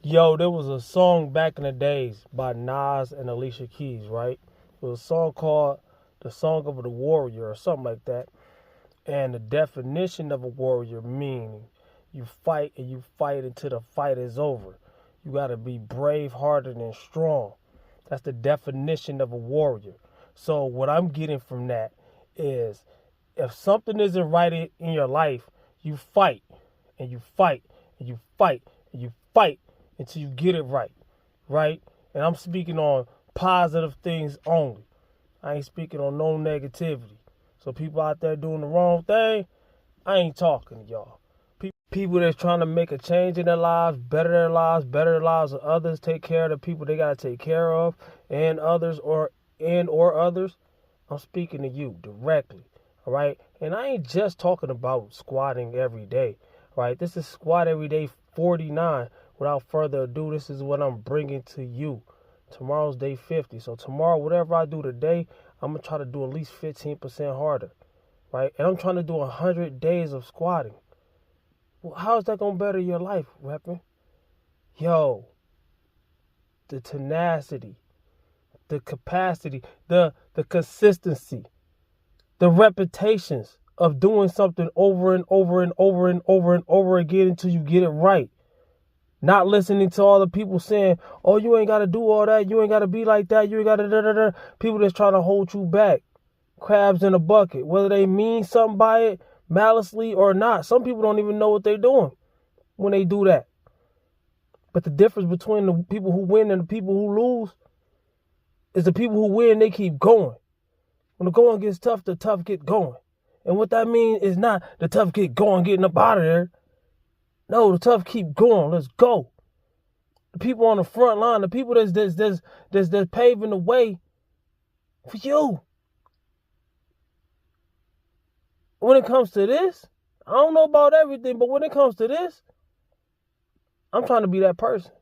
Yo, there was a song back in the days by Nas and Alicia Keys, right? It was a song called The Song of the Warrior or something like that. And the definition of a warrior meaning you fight and you fight until the fight is over. You got to be brave, hearted, and strong. That's the definition of a warrior. So what I'm getting from that is if something isn't right in your life, you fight and you fight and you fight and you fight until you get it right, right? And I'm speaking on positive things only. I ain't speaking on no negativity. So people out there doing the wrong thing, I ain't talking to y'all. People that's trying to make a change in their lives, better the lives of others, take care of the people they gotta take care of, and others or others. I'm speaking to you directly, all right? And I ain't just talking about squatting every day, right? This is Squat Every Day 49. Without further ado, this is what I'm bringing to you. Tomorrow's day 50. So tomorrow, whatever I do today, I'm going to try to do at least 15% harder, right? And I'm trying to do 100 days of squatting. Well, how is that going to better your life, Weapon? Yo, the tenacity, the capacity, the consistency, the repetitions of doing something over and over and over and over and over again until you get it right. Not listening to all the people saying, oh, you ain't got to do all that. You ain't got to be like that. You ain't got to da-da-da. People that's trying to hold you back. Crabs in a bucket. Whether they mean something by it, maliciously or not. Some people don't even know what they're doing when they do that. But the difference between the people who win and the people who lose is the people who win, they keep going. When the going gets tough, the tough get going. And what that means is not the tough get going, getting up out of there. No, the tough keep going. Let's go. The people on the front line, the people that's paving the way for you. When it comes to this, I don't know about everything, but when it comes to this, I'm trying to be that person.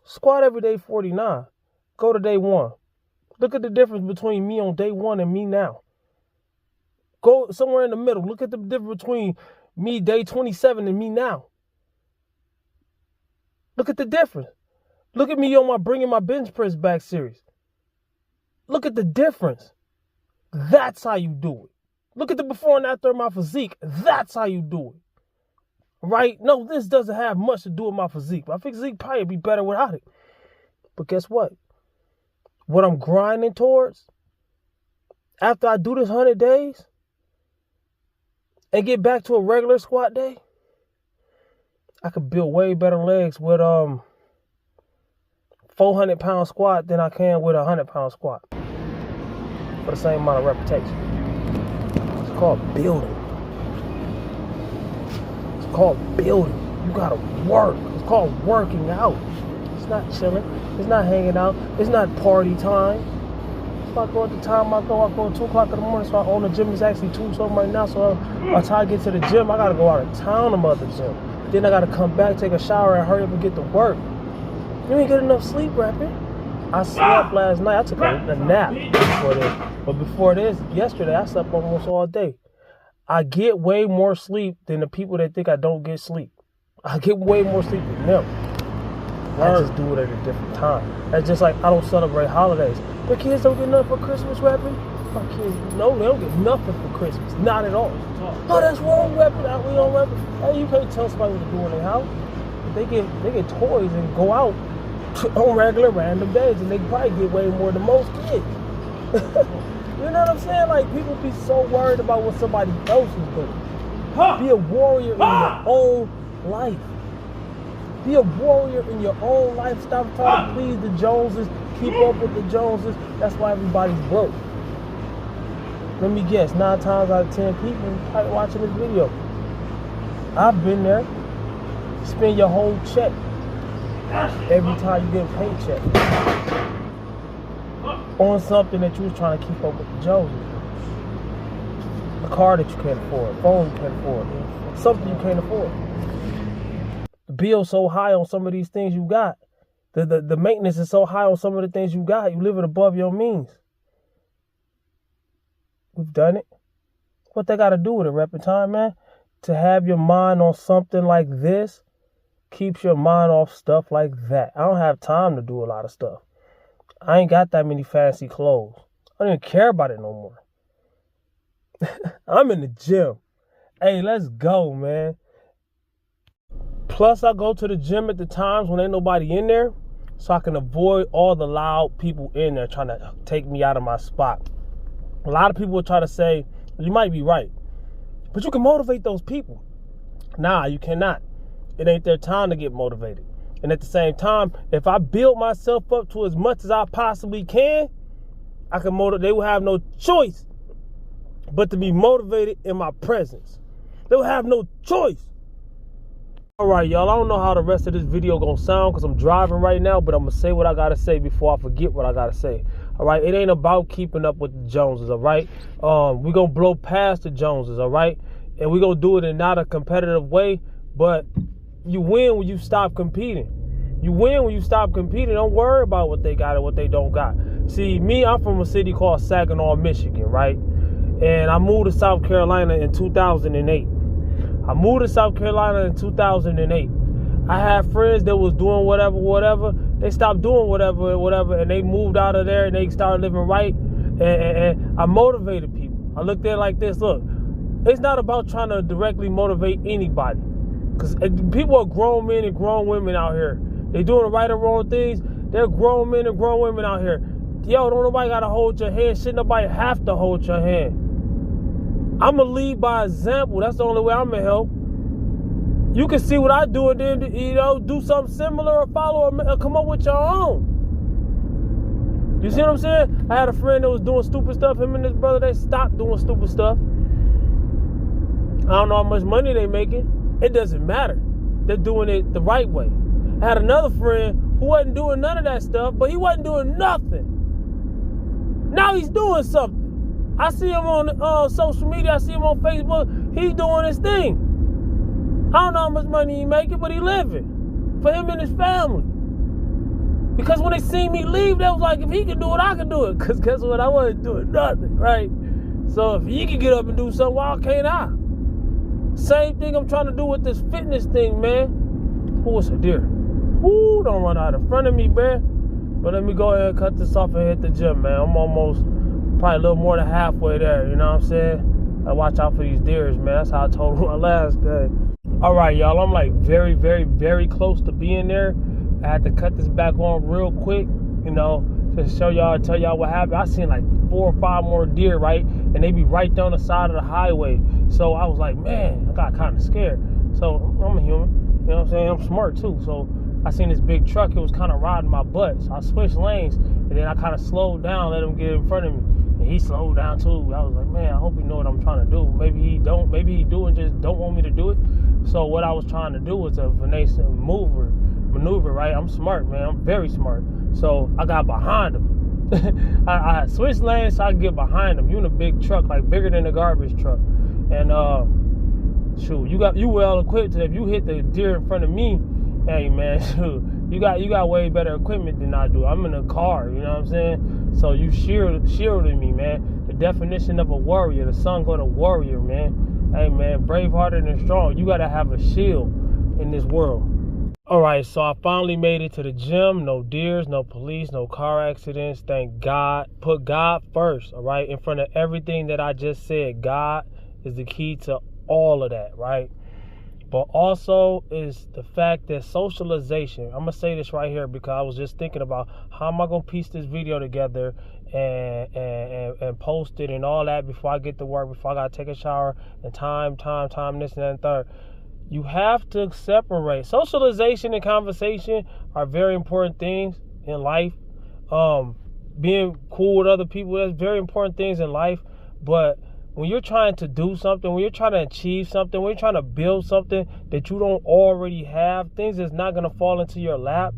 Squat Every Day 49. Go to day 1. Look at the difference between me on day 1 and me now. Go somewhere in the middle. Look at the difference between me day 27 and me now. Look at the difference. Look at me on my Bringing My Bench Press Back series. Look at the difference. That's how you do it. Look at the before and after of my physique. That's how you do it. Right? No, this doesn't have much to do with my physique. My physique probably be better without it. But guess what? What I'm grinding towards, after I do this 100 days and get back to a regular squat day, I could build way better legs with 400-pound squat than I can with a 100-pound squat for the same amount of repetition. It's called building. It's called building. You gotta work. It's called working out. It's not chilling. It's not hanging out. It's not party time. If I go at the time I go at 2 o'clock in the morning, so I own the gym. It's actually 2 something right now, so by the time I get to the gym, I gotta go out of town to my other gym. Then I gotta come back, take a shower, and hurry up and get to work. You ain't get enough sleep, Rapping. I slept last night. I took a nap before this. But before this, yesterday, I slept almost all day. I get way more sleep than the people that think I don't get sleep. I get way more sleep than them. I just do it at a different time. That's just like I don't celebrate holidays. The kids don't get nothing for Christmas, Rapping. My kids, no, they don't get nothing for Christmas. Not at all. Oh, that's wrong, Rapping. We don't Rapping. Hey, you can't tell somebody what to do in their house. They get toys and go out on regular random days, and they probably get way more than most kids. You know what I'm saying? Like, people be so worried about what somebody else is doing. Be a warrior in your own life. Be a warrior in your own life. Stop trying to please the Joneses. Keep up with the Joneses. That's why everybody's broke. Let me guess, 9 times out of 10 people probably watching this video. I've been there. Spend your whole check every time you get a paycheck on something that you was trying to keep up with the Joneses. A car that you can't afford, a phone you can't afford, something you can't afford. The bill's so high on some of these things you got. The maintenance is so high on some of the things you got. You living above your means. We've done it. What they got to do with it, Reppin' Time, man? To have your mind on something like this keeps your mind off stuff like that. I don't have time to do a lot of stuff. I ain't got that many fancy clothes. I don't even care about it no more. I'm in the gym. Hey, let's go, man. Plus, I go to the gym at the times when ain't nobody in there, so I can avoid all the loud people in there trying to take me out of my spot. A lot of people will try to say, you might be right, but you can motivate those people. Nah, you cannot. It ain't their time to get motivated. And at the same time, if I build myself up to as much as I possibly can, I can motivate. They will have no choice but to be motivated in my presence. They will have no choice. All right, y'all, I don't know how the rest of this video gonna sound because I'm driving right now, but I'm gonna say what I gotta say before I forget what I gotta say. All right, it ain't about keeping up with the Joneses, all right? We gonna blow past the Joneses, all right? And we gonna do it in not a competitive way, but you win when you stop competing. You win when you stop competing. Don't worry about what they got and what they don't got. See, me, I'm from a city called Saginaw, Michigan, right? And I moved to South Carolina in 2008. I moved to South Carolina in 2008. I had friends that was doing whatever. They stopped doing whatever, and they moved out of there and they started living right. And I motivated people. I looked at it like this. Look, it's not about trying to directly motivate anybody. Because people are grown men and grown women out here. They doing the right or wrong things. They're grown men and grown women out here. Yo, don't nobody got to hold your hand. Shouldn't nobody have to hold your hand. I'm going to lead by example. That's the only way I'm going to help. You can see what I do and then, do something similar or follow or come up with your own. You see what I'm saying? I had a friend that was doing stupid stuff. Him and his brother, they stopped doing stupid stuff. I don't know how much money they making. It doesn't matter. They're doing it the right way. I had another friend who wasn't doing none of that stuff, but he wasn't doing nothing. Now he's doing something. I see him on social media. I see him on Facebook. He's doing his thing. I don't know how much money he making, but he living for him and his family. Because when they seen me leave, they was like, if he can do it, I can do it. Because guess what? I wasn't doing nothing, right? So if he can get up and do something, why can't I? Same thing I'm trying to do with this fitness thing, man. Who was a deer? Ooh, don't run out in front of me, man. But let me go ahead and cut this off and hit the gym, man. I'm almost probably a little more than halfway there, you know what I'm saying? I watch out for these deers, man. That's how I told them my last day. All right, y'all, I'm like very, very, very close to being there. I had to cut this back on real quick, to show y'all, tell y'all what happened. I seen like 4 or 5 more deer, right? And they be right down the side of the highway. So I was like, man, I got kind of scared. So I'm a human, you know what I'm saying? I'm smart too. So I seen this big truck. It was kind of riding my butt. So I switched lanes and then I kind of slowed down, let him get in front of me. And he slowed down too. I was like, man, I hope he know what I'm trying to do. Maybe he don't. Maybe he do and just don't want me to do it. So what I was trying to do was a finesse maneuver, right? I'm smart, man. I'm very smart. So I got behind him. I switched lanes so I could get behind him. You in a big truck, like bigger than a garbage truck. And shoot, you well equipped. If you hit the deer in front of me, hey man, shoot, you got way better equipment than I do. I'm in a car, you know what I'm saying? So you shielded me, man. The definition of a warrior, the sun go to warrior, man. Hey man, brave-hearted and strong. You gotta have a shield in this world. All right, so I finally made it to the gym. No deers, no police, no car accidents. Thank God. Put God first, all right? In front of everything that I just said, God is the key to all of that, right? But also is the fact that socialization. I'm going to say this right here because I was just thinking about how am I going to piece this video together and post it and all that before I get to work, before I got to take a shower and time, this and that and third. You have to separate. Socialization and conversation are very important things in life. Being cool with other people, that's very important things in life. But when you're trying to do something, when you're trying to achieve something, when you're trying to build something that you don't already have, things that's not going to fall into your lap.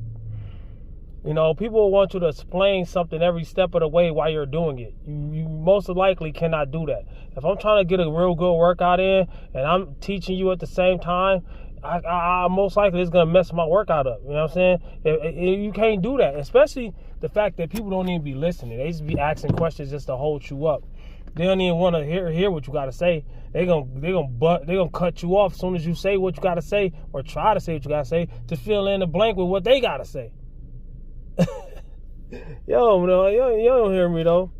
People will want you to explain something every step of the way while you're doing it. You most likely cannot do that. If I'm trying to get a real good workout in and I'm teaching you at the same time, I most likely it's going to mess my workout up. You know what I'm saying? You can't do that, especially the fact that people don't even be listening. They just be asking questions just to hold you up. They don't even want to hear what you gotta say. They gonna cut you off as soon as you say what you gotta say, or try to say what you gotta say, to fill in the blank with what they gotta say. Yo, you don't hear me though.